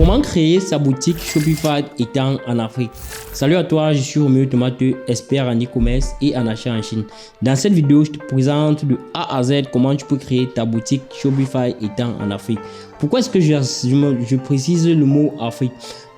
Comment créer sa boutique Shopify étant en Afrique? Salut à toi, je suis Roméo Tomateux, expert en e-commerce et en achat en Chine. Dans cette vidéo, je te présente de A à Z comment tu peux créer ta boutique Shopify étant en Afrique. Pourquoi est-ce que je précise le mot Afrique?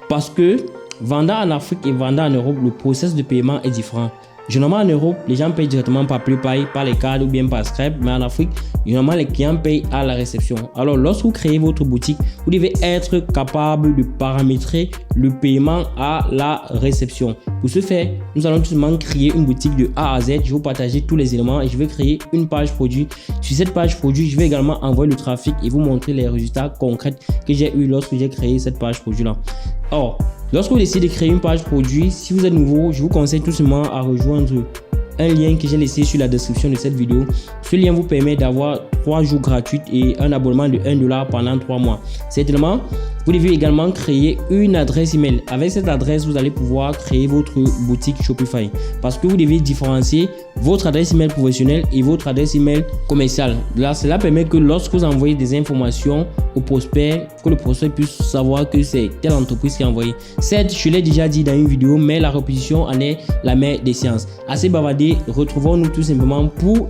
Parce que vendant en Afrique et vendant en Europe, le process de paiement est différent. Généralement en Europe, les gens payent directement par PayPal, par les cartes ou bien par Stripe, mais en Afrique, généralement les clients payent à la réception. Alors lorsque vous créez votre boutique, vous devez être capable de paramétrer le paiement à la réception. Pour ce faire, nous allons tout simplement créer une boutique de A à Z. Je vais vous partager tous les éléments et je vais créer une page produit. Sur cette page produit, je vais également envoyer le trafic et vous montrer les résultats concrets que j'ai eu lorsque j'ai créé cette page produit là. Or, lorsque vous décidez de créer une page produit, si vous êtes nouveau, je vous conseille tout simplement à rejoindre un lien que j'ai laissé sur la description de cette vidéo. Ce lien vous permet d'avoir 3 jours gratuits et un abonnement de $1 pendant 3 mois. Certainement, vous devez également créer une adresse email. Avec cette adresse, vous allez pouvoir créer votre boutique Shopify parce que vous devez différencier votre adresse email professionnelle et votre adresse email commerciale. Là, cela permet que lorsque vous envoyez des informations au prospect, que le prospect puisse savoir que c'est telle entreprise qui a envoyé. Certes, je l'ai déjà dit dans une vidéo, mais la répétition en est la mère des sciences. Assez bavardé, retrouvons-nous tout simplement pour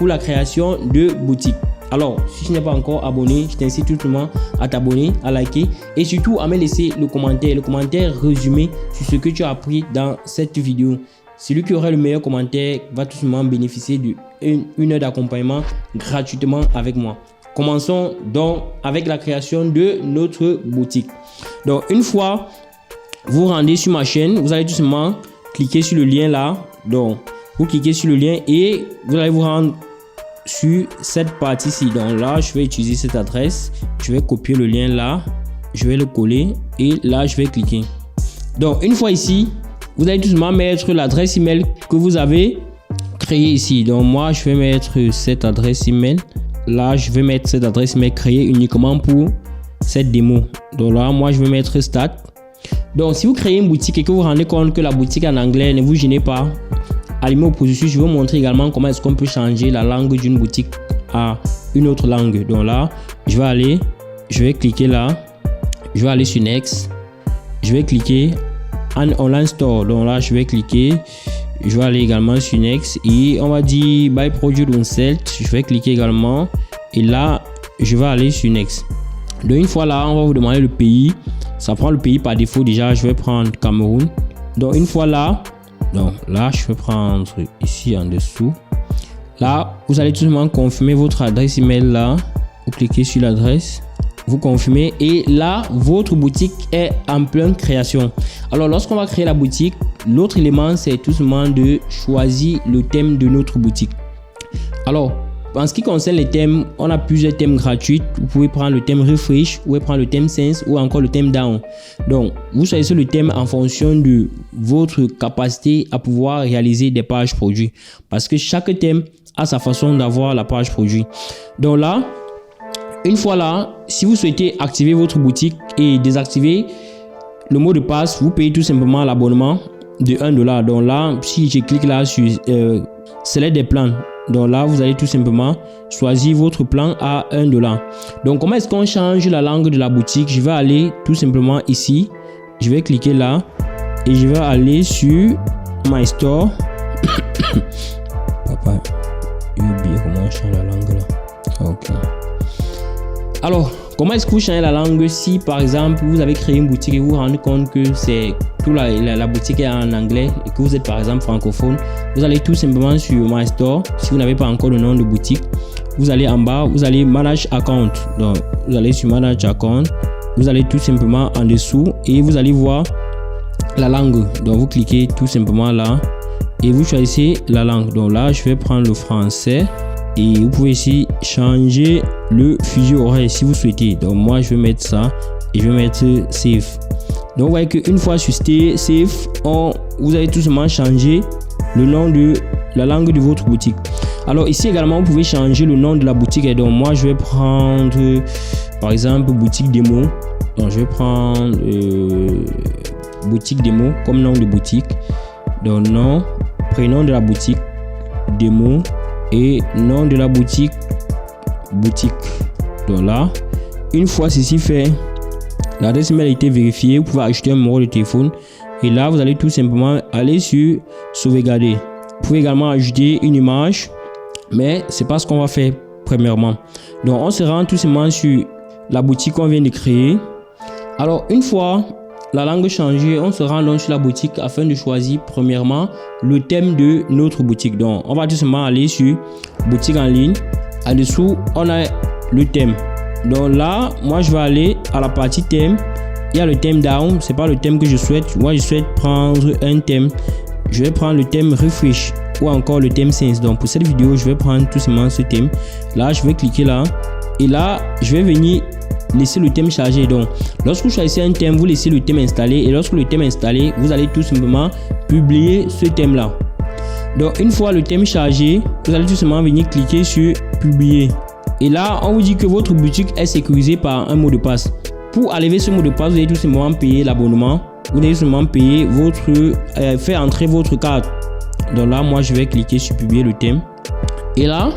la création de boutique. Alors, si tu n'es pas encore abonné, je t'incite tout simplement à t'abonner, à liker et surtout à me laisser le commentaire résumé sur ce que tu as appris dans cette vidéo. Celui qui aura le meilleur commentaire va tout simplement bénéficier d'une heure d'accompagnement gratuitement avec moi. Commençons donc avec la création de notre boutique. Donc, une fois vous rendez sur ma chaîne, vous allez tout simplement cliquer sur le lien là. Donc, vous cliquez sur le lien et vous allez vous rendre sur cette partie-ci. Donc là, je vais utiliser cette adresse. Je vais copier le lien là. Je vais le coller et là, je vais cliquer. Donc, une fois ici, vous allez tout simplement mettre l'adresse email que vous avez créée ici. Donc, moi, je vais mettre cette adresse email. Là, je vais mettre cette adresse email créée uniquement pour cette démo. Donc là, moi, je vais mettre start. Donc, si vous créez une boutique et que vous vous rendez compte que la boutique en anglais, ne vous gênez pas. Allumez au dessus, je vais vous montrer également comment est-ce qu'on peut changer la langue d'une boutique à une autre langue. Donc là, je vais cliquer là, je vais aller sur Next, je vais cliquer en Online Store. Donc là, je vais cliquer, je vais aller également sur Next et on va dire Buy Product on Sell. Je vais cliquer également et là, je vais aller sur Next. Donc une fois là, on va vous demander le pays. Ça prend le pays par défaut déjà. Je vais prendre Cameroun. Donc une fois là. Donc là, je vais prendre ici en dessous. Là, vous allez tout simplement confirmer votre adresse email là. Vous cliquez sur l'adresse, vous confirmez et là, votre boutique est en pleine création. Alors, lorsqu'on va créer la boutique, l'autre élément, c'est tout simplement de choisir le thème de notre boutique. Alors, en ce qui concerne les thèmes, on a plusieurs thèmes gratuits. Vous pouvez prendre le thème Refresh, vous pouvez prendre le thème Sense ou encore le thème Down. Donc, vous choisissez le thème en fonction de votre capacité à pouvoir réaliser des pages produits. Parce que chaque thème a sa façon d'avoir la page produit. Donc là, une fois là, si vous souhaitez activer votre boutique et désactiver le mot de passe, vous payez tout simplement l'abonnement de $1. Donc là, si je clique là sur Select des plans. Donc là, vous allez tout simplement choisir votre plan à $1. Donc, comment est-ce qu'on change la langue de la boutique? Je vais aller tout simplement ici. Je vais cliquer là et je vais aller sur My Store. Papa, j'ai oublié comment on change la langue là. Ok. Alors, comment est-ce que vous changez la langue si par exemple vous avez créé une boutique et vous vous rendez compte que c'est tout la boutique est en anglais et que vous êtes par exemple francophone? Vous allez tout simplement sur My Store. Si vous n'avez pas encore le nom de boutique, vous allez en bas, vous allez Manage Account. Donc vous allez sur Manage Account, vous allez tout simplement en dessous et vous allez voir la langue. Donc vous cliquez tout simplement là et vous choisissez la langue. Donc là, je vais prendre le français. Et vous pouvez ici changer le fuseau horaire si vous souhaitez. Donc moi, je vais mettre ça et je vais mettre Save. Donc vous voyez qu'une fois sur Save, vous allez tout simplement changer le nom de la langue de votre boutique. Alors ici également, vous pouvez changer le nom de la boutique. Et donc moi, je vais prendre par exemple boutique démo. Donc je vais prendre boutique démo comme nom de boutique. Donc nom, prénom de la boutique, démo. Et nom de la boutique. Donc là, une fois ceci fait, L'adresse email a été vérifiée. Vous pouvez ajouter un numéro de téléphone. Et là, vous allez tout simplement aller sur sauvegarder. Vous pouvez également ajouter une image. Mais c'est pas ce qu'on va faire premièrement. Donc, on se rend tout simplement sur la boutique qu'on vient de créer. Alors, une fois la langue changée, on se rend donc sur la boutique afin de choisir premièrement le thème de notre boutique. Donc, on va tout simplement aller sur boutique en ligne. En dessous, on a le thème. Donc là, moi, je vais aller à la partie thème. Il y a le thème down. C'est pas le thème que je souhaite. Moi, je souhaite prendre un thème. Je vais prendre le thème refresh ou encore le thème sense. Donc, pour cette vidéo, je vais prendre tout simplement ce thème. Là, je vais cliquer là. Et là, je vais venir laisser le thème charger. Donc, lorsque vous choisissez un thème, vous laissez le thème installé. Et lorsque le thème est installé, vous allez tout simplement publier ce thème là. Donc, une fois le thème chargé, vous allez tout simplement venir cliquer sur publier. Et là, on vous dit que votre boutique est sécurisée par un mot de passe. Pour enlever ce mot de passe, vous allez tout simplement payer l'abonnement. Vous allez tout simplement payer faire entrer votre carte. Donc là, moi, je vais cliquer sur publier le thème. Et là,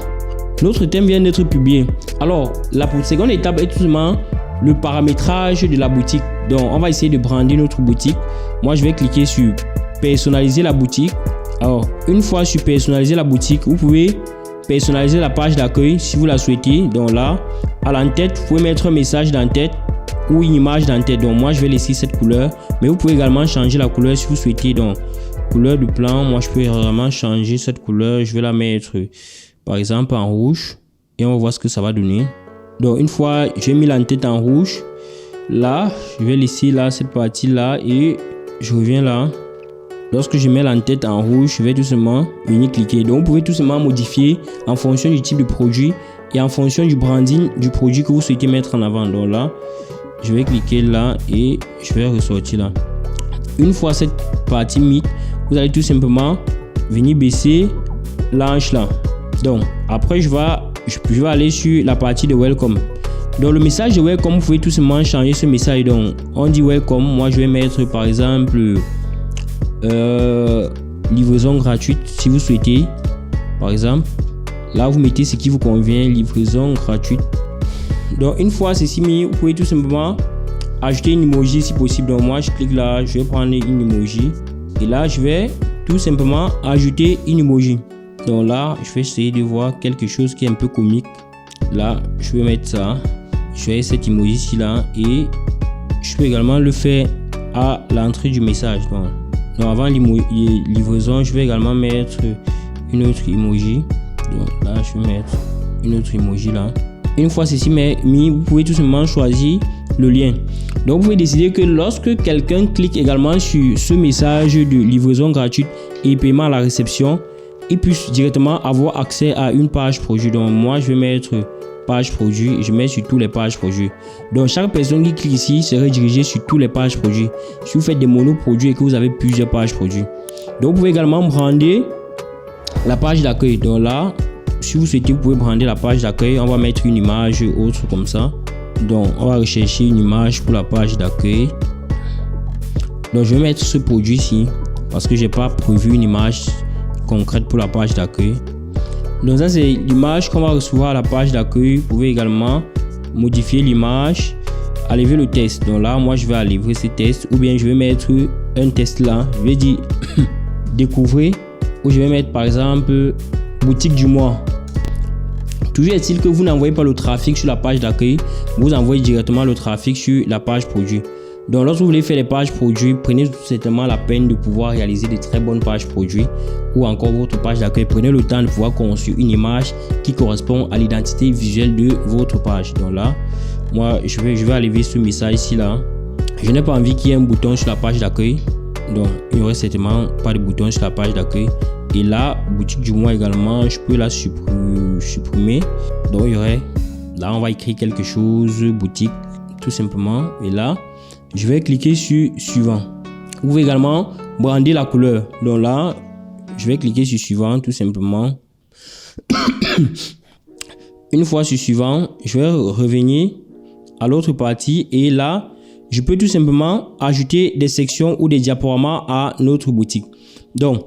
notre thème vient d'être publié. Alors, la seconde étape est tout simplement le paramétrage de la boutique. Donc, on va essayer de brander notre boutique. Moi, je vais cliquer sur personnaliser la boutique. Alors, une fois sur personnaliser la boutique, vous pouvez personnaliser la page d'accueil si vous la souhaitez. Donc là, à l'entête, vous pouvez mettre un message d'entête ou une image d'entête. Donc moi, je vais laisser cette couleur. Mais vous pouvez également changer la couleur si vous souhaitez. Donc, couleur de plan, moi, je peux vraiment changer cette couleur. Je vais la mettre, par exemple, en rouge. Et on va voir ce que ça va donner. Donc, une fois, j'ai mis l'entête en rouge. Là, je vais laisser là cette partie-là et je reviens là. Lorsque je mets l'entête en rouge, je vais tout simplement venir cliquer. Donc, vous pouvez tout simplement modifier en fonction du type de produit et en fonction du branding du produit que vous souhaitez mettre en avant. Donc là, je vais cliquer là et je vais ressortir là. Une fois cette partie mise, vous allez tout simplement venir baisser l'anche là. Donc, après, je vais aller sur la partie de welcome. Dans le message de welcome, vous pouvez tout simplement changer ce message. Donc, on dit welcome. Moi, je vais mettre par exemple livraison gratuite si vous souhaitez. Par exemple, là, vous mettez ce qui vous convient, livraison gratuite. Donc, une fois ceci mis, vous pouvez tout simplement ajouter une emoji si possible. Donc, moi, je clique là, je vais prendre une emoji. Et là, je vais tout simplement ajouter une emoji. Donc là, je vais essayer de voir quelque chose qui est un peu comique. Là, je vais mettre ça. Je vais cette emoji ici là. Et je peux également le faire à l'entrée du message. Donc avant livraison, je vais également mettre une autre emoji. Donc là, je vais mettre une autre emoji là. Une fois ceci mis, vous pouvez tout simplement choisir le lien. Donc vous pouvez décider que lorsque quelqu'un clique également sur ce message de livraison gratuite et paiement à la réception, il puisse directement avoir accès à une page produit. Donc moi, je vais mettre page produit et je mets sur toutes les pages produits. Donc chaque personne qui clique ici serait dirigée sur toutes les pages produits. Si vous faites des monoproduits et que vous avez plusieurs pages produits. Donc vous pouvez également brander la page d'accueil. Donc là, si vous souhaitez, vous pouvez brander la page d'accueil. On va mettre une image autre comme ça. Donc on va rechercher une image pour la page d'accueil. Donc je vais mettre ce produit ici parce que j'ai pas prévu une image concrète pour la page d'accueil. Donc ça, c'est l'image qu'on va recevoir à la page d'accueil. Vous pouvez également modifier l'image, enlever le texte. Donc là, moi, je vais enlever ce texte ou bien je vais mettre un texte là. Je vais dire découvrir ou je vais mettre par exemple boutique du mois. Toujours est-il que vous n'envoyez pas le trafic sur la page d'accueil, vous envoyez directement le trafic sur la page produit. Donc lorsque vous voulez faire les pages produits, prenez tout simplement la peine de pouvoir réaliser de très bonnes pages produits ou encore votre page d'accueil. Prenez le temps de pouvoir construire une image qui correspond à l'identité visuelle de votre page. Donc là, moi, je vais enlever ce message ici là. Je n'ai pas envie qu'il y ait un bouton sur la page d'accueil. Donc il n'y aurait certainement pas de bouton sur la page d'accueil. Et là, boutique du mois également, je peux la supprimer. Donc il y aurait, là on va écrire quelque chose, boutique, tout simplement. Et là, je vais cliquer sur suivant. Vous pouvez également brander la couleur. Donc là, je vais cliquer sur suivant tout simplement. Une fois sur suivant, je vais revenir à l'autre partie et là, je peux tout simplement ajouter des sections ou des diaporamas à notre boutique. Donc,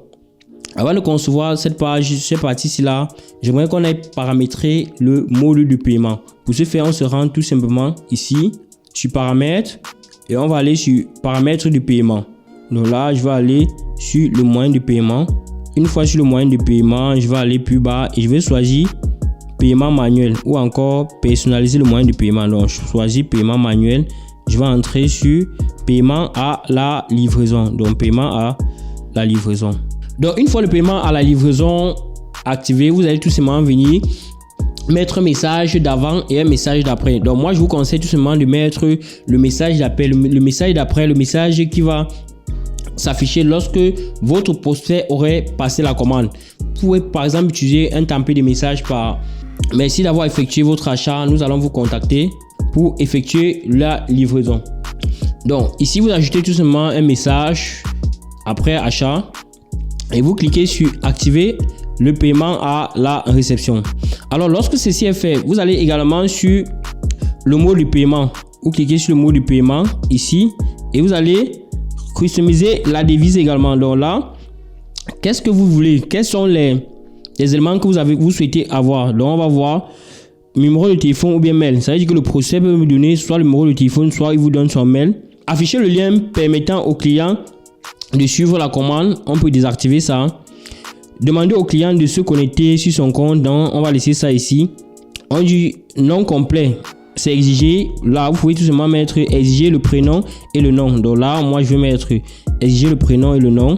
avant de concevoir cette partie-ci là, j'aimerais qu'on ait paramétré le module de paiement. Pour ce faire, on se rend tout simplement ici sur paramètres. et on va aller sur paramètres de paiement. Donc là, je vais aller sur le moyen de paiement. Une fois sur le moyen de paiement, je vais aller plus bas et je vais choisir paiement manuel ou encore personnaliser le moyen de paiement. Donc je choisis paiement manuel. Je vais entrer sur paiement à la livraison. Donc paiement à la livraison. Donc une fois le paiement à la livraison activé, vous allez tout simplement venir mettre un message d'avant et un message d'après. Donc moi je vous conseille tout simplement de mettre le message d'après, le message d'après, le message qui va s'afficher lorsque votre prospect aurait passé la commande. Vous pouvez par exemple utiliser un template de message par merci d'avoir effectué votre achat, nous allons vous contacter pour effectuer la livraison. Donc ici vous ajoutez tout simplement un message après achat et vous cliquez sur activer le paiement à la réception. Alors lorsque ceci est fait, vous allez également sur le mot de paiement. Vous cliquez sur le mot de paiement ici et vous allez customiser la devise également. Donc là, qu'est-ce que vous voulez? Quels sont les éléments que vous souhaitez avoir? Donc on va voir numéro de téléphone ou bien mail. Ça veut dire que le prospect peut me donner soit le numéro de téléphone, soit il vous donne son mail. Afficher le lien permettant au client de suivre la commande. On peut désactiver ça. Demander au client de se connecter sur son compte. Donc on va laisser ça ici. On dit nom complet. C'est exigé. Là, vous pouvez tout simplement mettre exiger le prénom et le nom. Donc là, moi, je vais mettre exiger le prénom et le nom.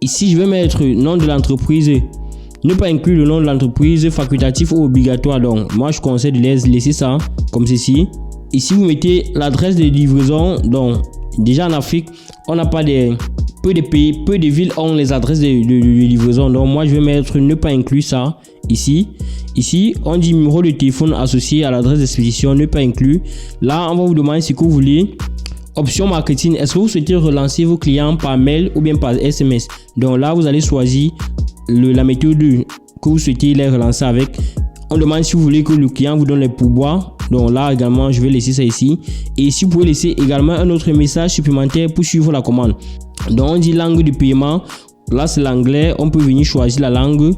Ici, je vais mettre nom de l'entreprise. Ne pas inclure le nom de l'entreprise facultatif ou obligatoire. Donc, moi, je conseille de laisser ça comme ceci. Ici, vous mettez l'adresse de livraison. Donc, déjà en Afrique, on n'a pas peu de pays, peu de villes ont les adresses de livraison. Donc, moi, je vais mettre ne pas inclure ça ici. Ici, on dit numéro de téléphone associé à l'adresse d'expédition, ne pas inclure. Là, on va vous demander ce que vous voulez. Option marketing, est-ce que vous souhaitez relancer vos clients par mail ou bien par SMS? Donc là, vous allez choisir la méthode que vous souhaitez les relancer avec. On demande si vous voulez que le client vous donne les pourboires. Donc là également, je vais laisser ça ici. Et ici, vous pouvez laisser également un autre message supplémentaire pour suivre la commande. Donc on dit langue de paiement. Là, c'est l'anglais. On peut venir choisir la langue.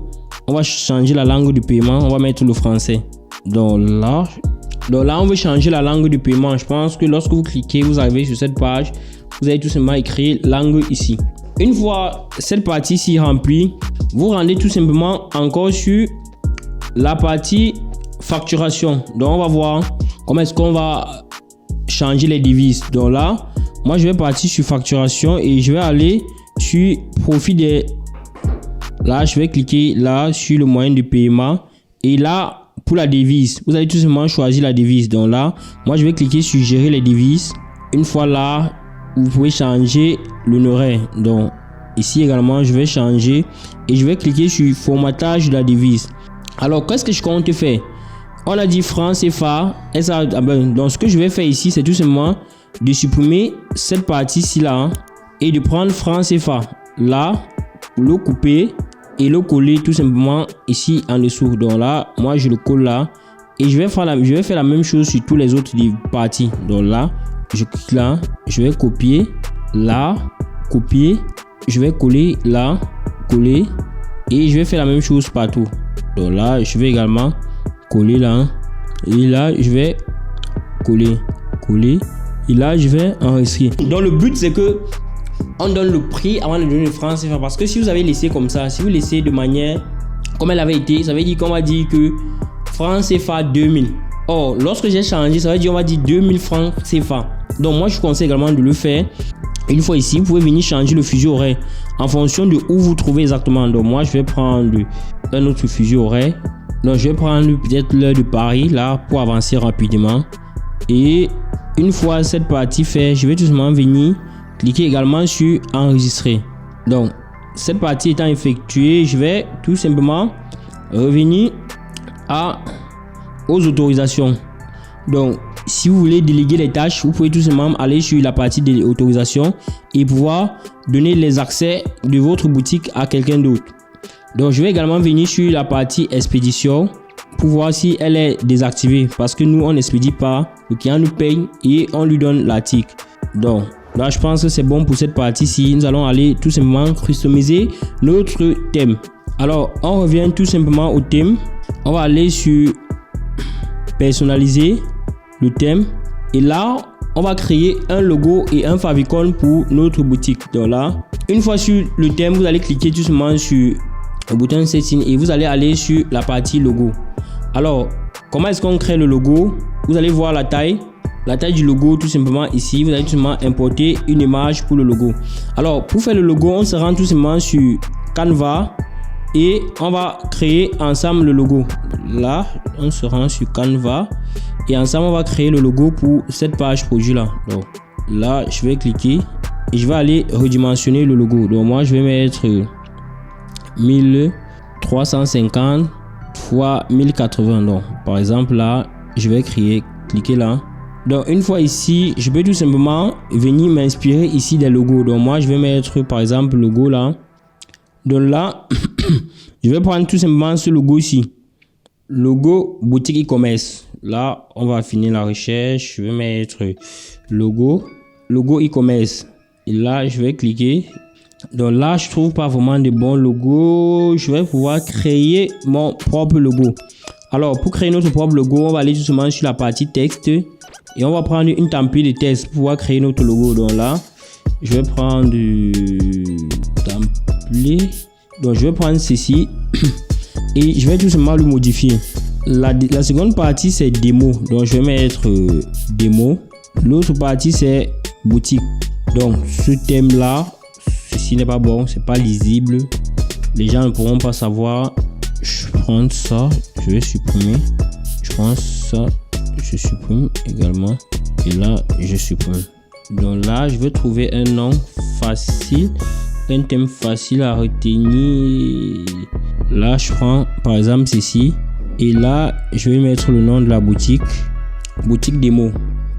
On va changer la langue de paiement. On va mettre le français. Donc là, on veut changer la langue de paiement. Je pense que lorsque vous cliquez, vous arrivez sur cette page. Vous allez tout simplement écrire langue ici. Une fois cette partie-ci remplie, vous rendez tout simplement encore sur la partie facturation. Donc on va voir comment est-ce qu'on va changer les devises. Donc là, moi je vais partir sur facturation et je vais aller sur profit des. Là, je vais cliquer là sur le moyen de paiement et là pour la devise, vous allez tout simplement choisir la devise. Donc là, moi je vais cliquer sur gérer les devises. Une fois là, vous pouvez changer l'honoraire. Donc ici également, je vais changer et je vais cliquer sur formatage de la devise. Alors, qu'est-ce que je compte faire? On a dit franc CFA. Donc, ce que je vais faire ici, c'est tout simplement de supprimer cette partie-ci là et de prendre franc CFA. Là, le couper et le coller tout simplement ici en dessous. Donc là, moi, je le colle là et je vais faire la même chose sur tous les autres parties. Donc là, je clique là, je vais copier là, copier, je vais coller là, coller et je vais faire la même chose partout. Donc là, je vais également coller là et là, je vais coller et là, je vais enregistrer. Donc le but, c'est que on donne le prix avant de donner le franc CFA parce que si vous avez laissé comme ça, si vous laissez de manière comme elle avait été, ça veut dire qu'on va dire que franc CFA 2000. Or, lorsque j'ai changé, ça veut dire on va dire 2000 francs CFA. Donc moi, je vous conseille également de le faire. Une fois ici, vous pouvez venir changer le fuseau horaire en fonction de où vous trouvez exactement. Donc moi, je vais prendre un autre fuseau horaire. Donc je vais prendre peut-être l'heure de Paris là pour avancer rapidement. Et une fois cette partie faite, je vais tout simplement venir cliquer également sur enregistrer. Donc cette partie étant effectuée, je vais tout simplement revenir aux autorisations. Donc si vous voulez déléguer les tâches, vous pouvez tout simplement aller sur la partie des autorisations et pouvoir donner les accès de votre boutique à quelqu'un d'autre. Donc je vais également venir sur la partie expédition pour voir si elle est désactivée parce que nous on n'expédie pas, le client nous paye et on lui donne l'article. Donc là je pense que c'est bon pour cette partie-ci. Nous allons aller tout simplement customiser notre thème. Alors on revient tout simplement au thème. On va aller sur personnaliser le thème et là on va créer un logo et un favicon pour notre boutique. Donc là, une fois sur le thème, vous allez cliquer tout simplement sur le bouton Setting et vous allez aller sur la partie logo. Alors, comment est-ce qu'on crée le logo? Vous allez voir la taille du logo tout simplement ici. Vous allez tout simplement importer une image pour le logo. Alors, pour faire le logo, on se rend tout simplement sur Canva et on va créer ensemble le logo. Là, on se rend sur Canva et ensemble on va créer le logo pour cette page produit là. Donc là, je vais cliquer et je vais aller redimensionner le logo. Donc moi, je vais mettre 1350 x 1080. Donc par exemple là, je vais cliquer là. Donc une fois ici, je peux tout simplement venir m'inspirer ici des logos. Donc moi, je vais mettre par exemple le logo là. Donc là, je vais prendre tout simplement ce logo ici. Logo boutique e-commerce. Là, on va finir la recherche. Je vais mettre logo e-commerce. Et là, je vais cliquer. Donc là, je trouve pas vraiment de bons logos. Je vais pouvoir créer mon propre logo. Alors, pour créer notre propre logo, on va aller tout simplement sur la partie texte. Et on va prendre une template de texte pour pouvoir créer notre logo. Donc là, je vais prendre du template. Donc je vais prendre ceci et je vais tout simplement le modifier. La seconde partie c'est démo. Donc je vais mettre démo. L'autre partie c'est boutique. Donc ce thème là, ceci n'est pas bon, c'est pas lisible. Les gens ne pourront pas savoir. Je prends ça, je vais supprimer. Je prends ça, je supprime également. Et là, je supprime. Donc là, je vais trouver un nom facile. Un thème facile à retenir. Là, je prends par exemple ceci. Et là, je vais mettre le nom de la boutique. Boutique démo.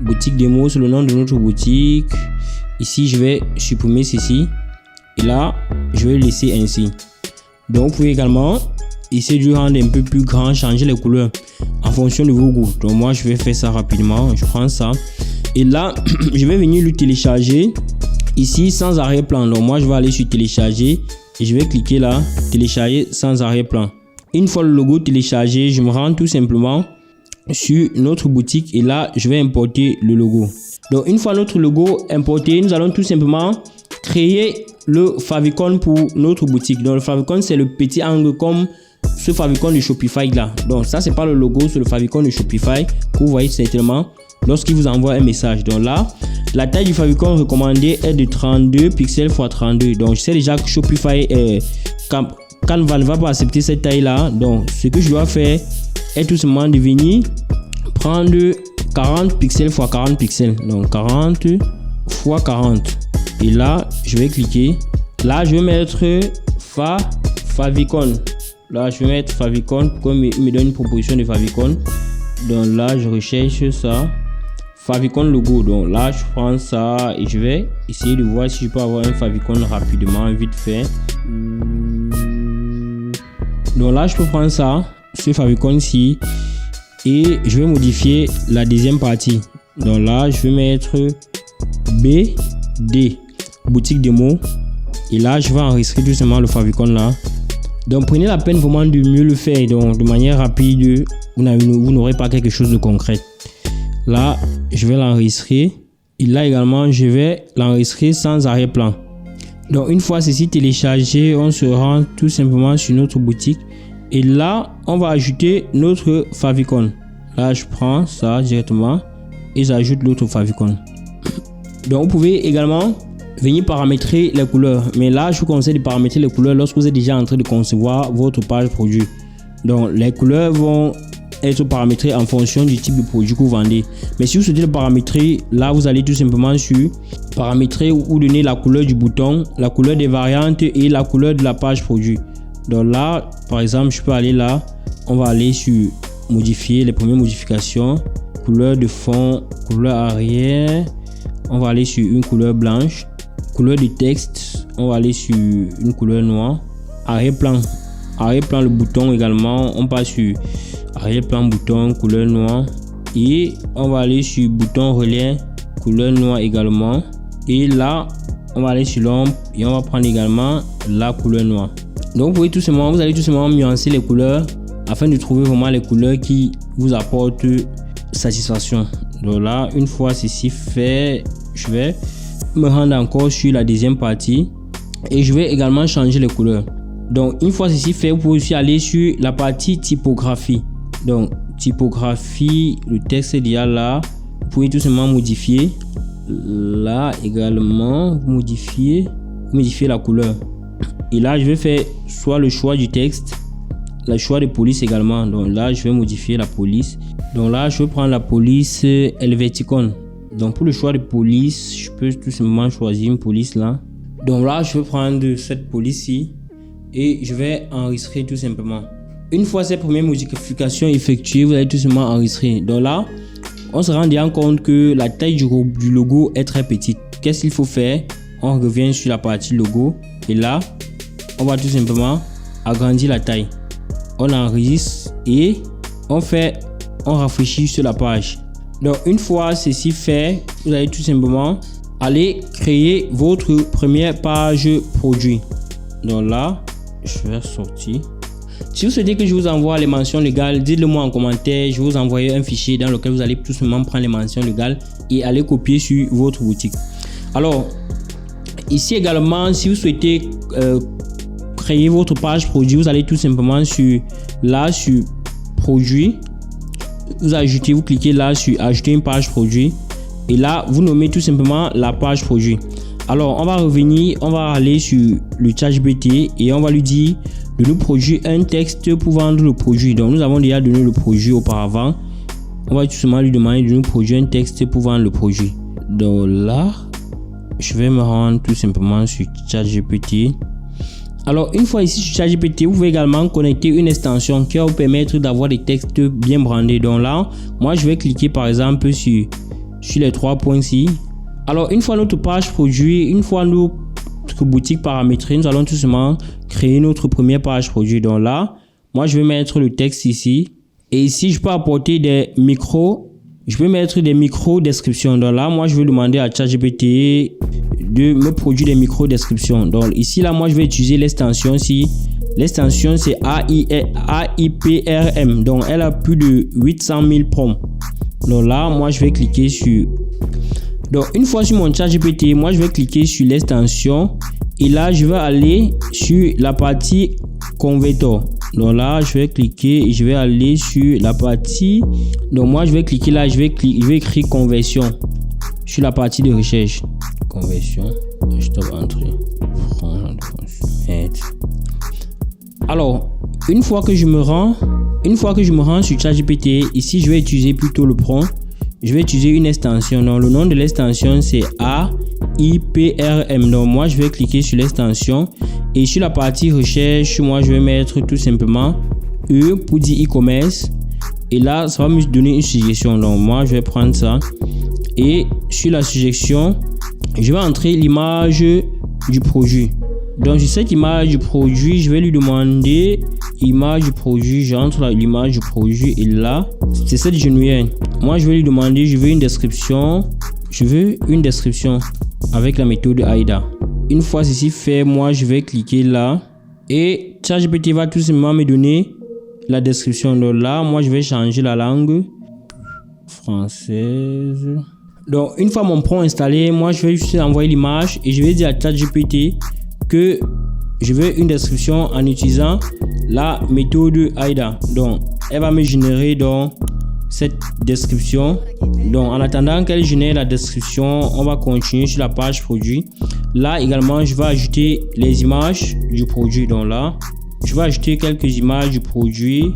Boutique démo, c'est le nom de notre boutique. Ici, je vais supprimer ceci. Et là, je vais laisser ainsi. Donc, vous pouvez également essayer de rendre un peu plus grand, changer les couleurs en fonction de vos goûts. Donc, moi, je vais faire ça rapidement. Je prends ça. Et là, je vais venir le télécharger. Ici, sans arrière-plan. Donc, moi, je vais aller sur télécharger et je vais cliquer là, télécharger sans arrière-plan. Une fois le logo téléchargé, je me rends tout simplement sur notre boutique et là, je vais importer le logo. Donc, une fois notre logo importé, nous allons tout simplement créer le favicon pour notre boutique. Donc, le favicon, c'est le petit angle comme ce favicon de Shopify là. Donc, ça, c'est pas le logo, c'est le favicon de Shopify que vous voyez certainement lorsqu'il vous envoie un message. Donc là, la taille du favicon recommandé est de 32 pixels x 32. Donc je sais déjà que Shopify Canva ne va pas accepter cette taille là. Donc ce que je dois faire est tout simplement de venir prendre 40 pixels x 40 pixels. Donc 40 x 40. Et là, je vais cliquer. Là, je vais mettre favicon. Là, je vais mettre favicon pour qu'il me donne une proposition de favicon. Donc là, je recherche ça. Favicon logo. Donc là, je prends ça et je vais essayer de voir si je peux avoir un favicon rapidement, vite fait. Donc là, je peux prendre ça, ce favicon ici, et je vais modifier la deuxième partie. Donc là, je vais mettre BD, boutique démo. Et là, je vais enregistrer tout simplement le favicon là. Donc prenez la peine vraiment de mieux le faire. Donc de manière rapide, vous n'aurez pas quelque chose de concret. Là, je vais l'enregistrer. Et là également, je vais l'enregistrer sans arrière-plan. Donc une fois ceci téléchargé, on se rend tout simplement sur notre boutique. Et là, on va ajouter notre favicon. Là, je prends ça directement et j'ajoute l'autre favicon. Donc vous pouvez également venir paramétrer les couleurs. Mais là, je vous conseille de paramétrer les couleurs lorsque vous êtes déjà en train de concevoir votre page produit. Donc les couleurs vont être paramétrées en fonction du type de produit que vous vendez. Mais si vous souhaitez le paramétrer, là vous allez tout simplement sur paramétrer ou donner la couleur du bouton, la couleur des variantes et la couleur de la page produit. Donc là, par exemple, je peux aller là, on va aller sur modifier les premières modifications, couleur de fond, couleur arrière, on va aller sur une couleur blanche, couleur de texte, on va aller sur une couleur noire, arrière-plan le bouton également, on passe sur arrière-plan bouton couleur noire et on va aller sur bouton relais couleur noire également, et là on va aller sur l'ombre et on va prendre également la couleur noire. Donc vous allez tout simplement nuancer les couleurs afin de trouver vraiment les couleurs qui vous apportent satisfaction. Donc là, une fois ceci fait, je vais me rendre encore sur la deuxième partie et je vais également changer les couleurs. Donc une fois ceci fait, vous pouvez aussi aller sur la partie typographie. Donc typographie, le texte est déjà là. Vous pouvez tout simplement modifier. Là également, vous modifiez la couleur. Et là, je vais faire soit le choix du texte, le choix de police également. Donc là, je vais modifier la police. Donc là, je vais prendre la police Helveticon. Donc pour le choix de police, je peux tout simplement choisir une police là. Donc là, je vais prendre cette police-ci et je vais enregistrer tout simplement. Une fois ces premières modifications effectuées, vous allez tout simplement enregistrer. Donc là, on se rend bien compte que la taille du logo est très petite. Qu'est-ce qu'il faut faire? On revient sur la partie logo et là, on va tout simplement agrandir la taille. On enregistre et on rafraîchit sur la page. Donc une fois ceci fait, vous allez tout simplement aller créer votre première page produit. Donc là, je vais sortir. Si vous souhaitez que je vous envoie les mentions légales, dites-le moi en commentaire. Je vais vous envoyer un fichier dans lequel vous allez tout simplement prendre les mentions légales et aller copier sur votre boutique. Alors, ici également, si vous souhaitez créer votre page produit, vous allez tout simplement sur produit. Vous cliquez là sur ajouter une page produit et là, vous nommez tout simplement la page produit. Alors, on va revenir, on va aller sur le ChatGPT et on va lui dire de nous produire un texte pour vendre le produit. Donc, nous avons déjà donné le produit auparavant. On va tout simplement lui demander de nous produire un texte pour vendre le produit. Donc là, je vais me rendre tout simplement sur ChatGPT. Alors, une fois ici sur ChatGPT, vous pouvez également connecter une extension qui va vous permettre d'avoir des textes bien brandés. Donc là, moi, je vais cliquer par exemple sur les 3 points ici. Alors, une fois notre page produit, une fois notre boutique paramétrée, nous allons tout simplement créer notre première page produit. Donc là, moi, je vais mettre le texte ici. Et ici, je peux apporter des micros. Je peux mettre des micro-descriptions. Donc là, moi, je vais demander à ChatGPT de me produire des micro-descriptions. Donc ici, là, moi, je vais utiliser l'extension ici. L'extension, c'est AIPRM. Donc, elle a plus de 800 000 prompts. Donc là, moi, je vais cliquer sur... Donc, une fois sur mon ChatGPT, moi, je vais cliquer sur l'extension. Et là, je vais aller sur la partie Convertor. Donc là, je vais cliquer et je vais aller sur la partie. Donc, moi, je vais cliquer là. Je vais écrire conversion sur la partie de recherche. Conversion. Je tape entrée. Alors, une fois que je me rends sur ChatGPT, ici, je vais utiliser plutôt le prompt. Je vais utiliser une extension. Donc, le nom de l'extension, c'est AIPRM. Donc, moi, je vais cliquer sur l'extension. Et sur la partie recherche, moi, je vais mettre tout simplement E pour dire e-commerce. Et là, ça va me donner une suggestion. Donc, moi, je vais prendre ça. Et sur la suggestion, je vais entrer l'image du produit. Donc, sur cette image du produit, je vais lui demander image du produit. J'entre l'image du produit et là, c'est cette genouillère. Moi, je vais lui demander, je veux une description. Je veux une description avec la méthode AIDA. Une fois ceci fait, moi, je vais cliquer là et ChatGPT va tout simplement me donner la description. Donc là, moi, je vais changer la langue française. Donc, une fois mon prompt installé, moi, je vais juste envoyer l'image et je vais dire à ChatGPT que je veux une description en utilisant la méthode AIDA. Donc, elle va me générer donc cette description. Donc, en attendant qu'elle génère la description, on va continuer sur la page produit. Là également, je vais ajouter les images du produit. Donc là, je vais ajouter quelques images du produit.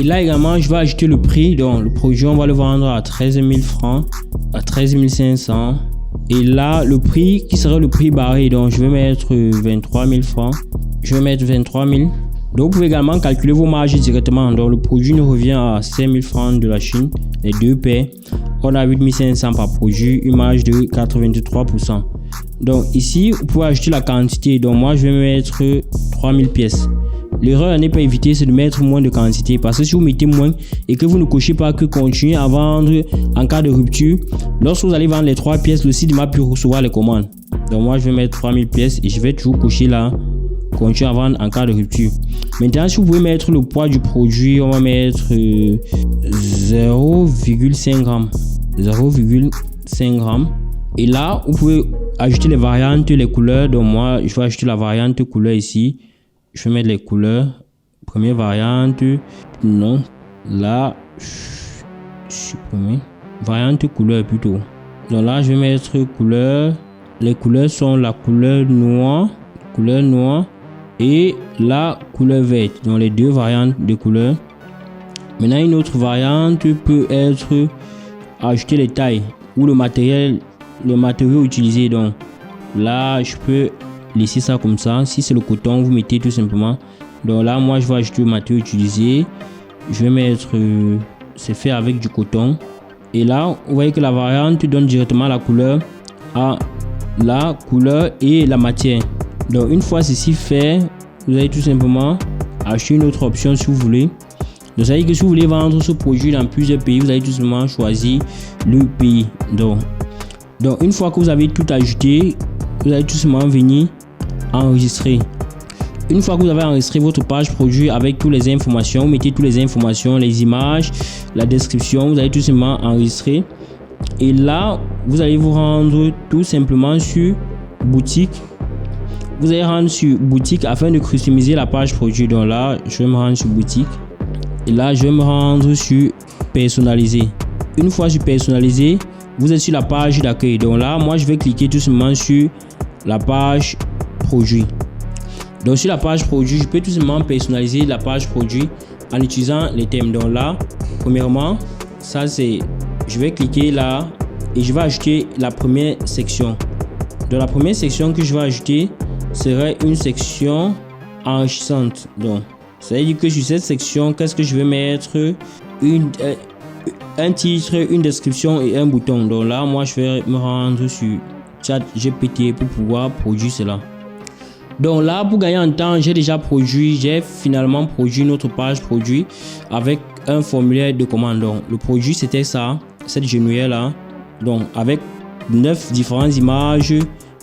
Et là également, je vais ajouter le prix. Donc, le produit, on va le vendre à 13 000 francs, à 13 500. Et là, le prix qui sera le prix barré. Donc, je vais mettre 23 000 francs. Je vais mettre 23 000. Donc, vous pouvez également calculer vos marges directement. Donc, le produit nous revient à 5 000 francs de la Chine, les deux paires. On a 8 500 par produit, une marge de 83%. Donc, ici, vous pouvez ajouter la quantité. Donc, moi, je vais mettre 3 000 pièces. L'erreur à ne pas éviter, c'est de mettre moins de quantité. Parce que si vous mettez moins et que vous ne cochez pas que continuer à vendre en cas de rupture, lorsque vous allez vendre les 3 pièces, le site ne va plus recevoir les commandes. Donc, moi, je vais mettre 3 000 pièces et je vais toujours cocher là. Continuer à vendre en cas de rupture. Maintenant, si vous pouvez mettre le poids du produit, on va mettre 0,5 g. 0,5 grammes. Et là, vous pouvez ajouter les variantes, les couleurs. Donc moi, je vais ajouter la variante couleur ici. Je vais mettre les couleurs. Première variante, non. Là, supprimer. Variante couleur plutôt. Donc là, je vais mettre couleur. Les couleurs sont la couleur noire et la couleur verte. Donc les deux variantes de couleurs. Maintenant, une autre variante peut être ajouter les tailles ou le matériau utilisé. Donc là, je peux laisser ça comme ça. Si c'est le coton, vous mettez tout simplement. Donc là, moi, je vais ajouter le matériau utilisé. Je vais mettre, c'est fait avec du coton. Et là, vous voyez que la variante donne directement la couleur à la couleur et la matière. Donc une fois ceci fait, vous allez tout simplement acheter une autre option si vous voulez. Donc ça veut dire que si vous voulez vendre ce produit dans plusieurs pays, vous allez tout simplement choisir le pays. Donc une fois que vous avez tout ajouté, vous allez tout simplement venir enregistrer. Une fois que vous avez enregistré votre page produit avec toutes les informations, vous mettez toutes les informations, les images, la description, vous allez tout simplement enregistrer. Et là, vous allez vous rendre tout simplement sur boutique. Vous allez rendre sur boutique afin de customiser la page produit. Donc là, je vais me rendre sur boutique. Et là, je vais me rendre sur personnaliser. Une fois sur personnaliser, vous êtes sur la page d'accueil. Donc là, moi, je vais cliquer tout simplement sur la page produit. Donc sur la page produit, je peux tout simplement personnaliser la page produit en utilisant les thèmes. Donc là, premièrement, ça c'est, je vais cliquer là et je vais ajouter la première section. Donc la première section que je vais ajouter serait une section enrichissante. Donc ça veut dire que sur cette section, qu'est-ce que je vais mettre? Un titre, une description et un bouton. Donc là, moi je vais me rendre sur ChatGPT pour pouvoir produire cela. Donc là, pour gagner en temps, j'ai finalement produit notre page produit avec un formulaire de commande. Donc le produit c'était ça, cette genouillère là. Donc avec 9 différentes images.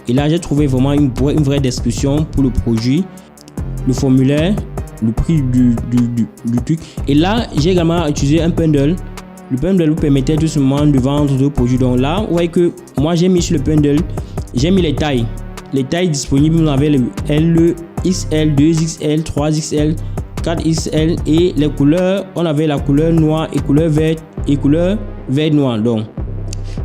Et là, j'ai trouvé vraiment une vraie description pour le produit, le formulaire, le prix du truc. Et là, j'ai également utilisé un bundle. Le bundle vous permettait tout simplement de vendre deux produits. Donc là, vous voyez que moi j'ai mis sur le bundle, j'ai mis les tailles. Les tailles disponibles, vous avez le L, XL, 2XL, 3XL, 4XL et les couleurs, on avait la couleur noire et couleur verte noire. Donc,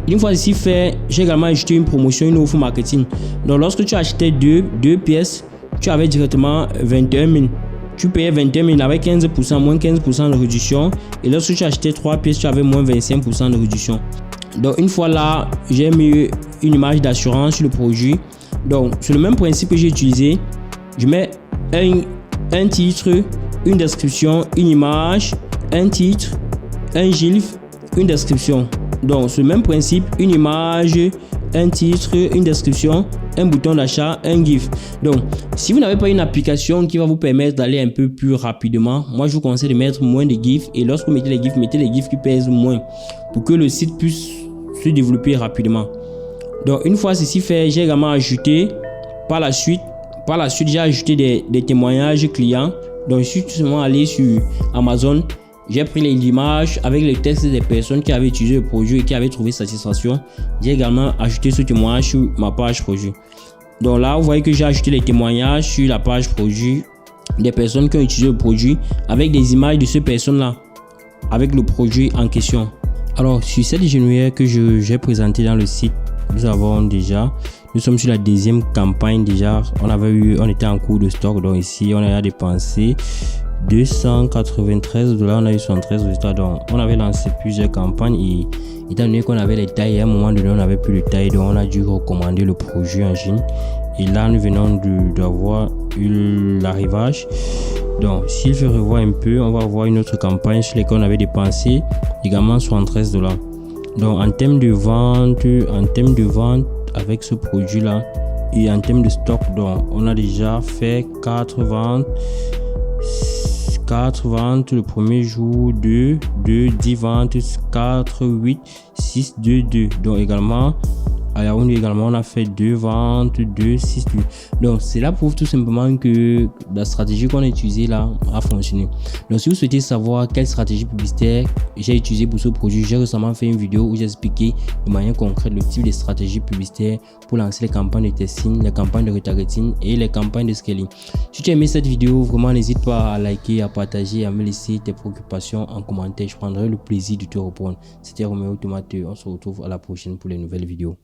une fois ici fait, j'ai également ajouté une promotion, une offre marketing. Donc, lorsque tu achetais deux pièces, tu avais directement 21 000. Tu payais 21 000 avec 15%, moins 15% de réduction. Et lorsque tu achetais 3 pièces, tu avais moins 25% de réduction. Donc, une fois là, j'ai mis une image d'assurance sur le produit. Donc, c'est le même principe que j'ai utilisé. Je mets un titre, une description, une image, un titre, un gif, une description. Donc, c'est le même principe, une image, un titre, une description, un bouton d'achat, un gif. Donc, si vous n'avez pas une application qui va vous permettre d'aller un peu plus rapidement, moi, je vous conseille de mettre moins de gifs. Et lorsque vous mettez les gifs qui pèsent moins pour que le site puisse se développer rapidement. Donc une fois ceci fait, j'ai également ajouté par la suite j'ai ajouté des témoignages clients. Donc je suis tout simplement allé sur Amazon, j'ai pris les images avec les textes des personnes qui avaient utilisé le produit et qui avaient trouvé satisfaction. J'ai également ajouté ce témoignage sur ma page produit. Donc là, vous voyez que j'ai ajouté les témoignages sur la page produit des personnes qui ont utilisé le produit avec des images de ces personnes là avec le produit en question. Alors sur cette genouillère que j'ai présentée dans le site, nous sommes sur la deuxième campagne déjà. On était en cours de stock. Donc ici, on a dépensé $293. On a eu 73 résultats. Donc on avait lancé plusieurs campagnes et étant donné qu'on avait les tailles, à un moment donné, on n'avait plus de taille. Donc on a dû recommander le produit en Chine. Et là, nous venons d'avoir eu l'arrivage. Donc s'il fait revoir un peu, on va voir une autre campagne sur laquelle on avait dépensé également $73. Donc en termes de vente avec ce produit là et en termes de stock, donc on a déjà fait 4 ventes le premier jour, 10 ventes, 4, 8, 6, 2. Donc également À Yaoundé également, on a fait 2 ventes, 2, 6. Donc, cela prouve tout simplement que la stratégie qu'on a utilisée là a fonctionné. Donc, si vous souhaitez savoir quelle stratégie publicitaire j'ai utilisée pour ce produit, j'ai récemment fait une vidéo où j'ai expliqué de manière concrète le type de stratégie publicitaire pour lancer les campagnes de testing, les campagnes de retargeting et les campagnes de scaling. Si tu as aimé cette vidéo, vraiment n'hésite pas à liker, à partager, à me laisser tes préoccupations en commentaire. Je prendrai le plaisir de te répondre. C'était Roméo Tomateux. On se retrouve à la prochaine pour les nouvelles vidéos.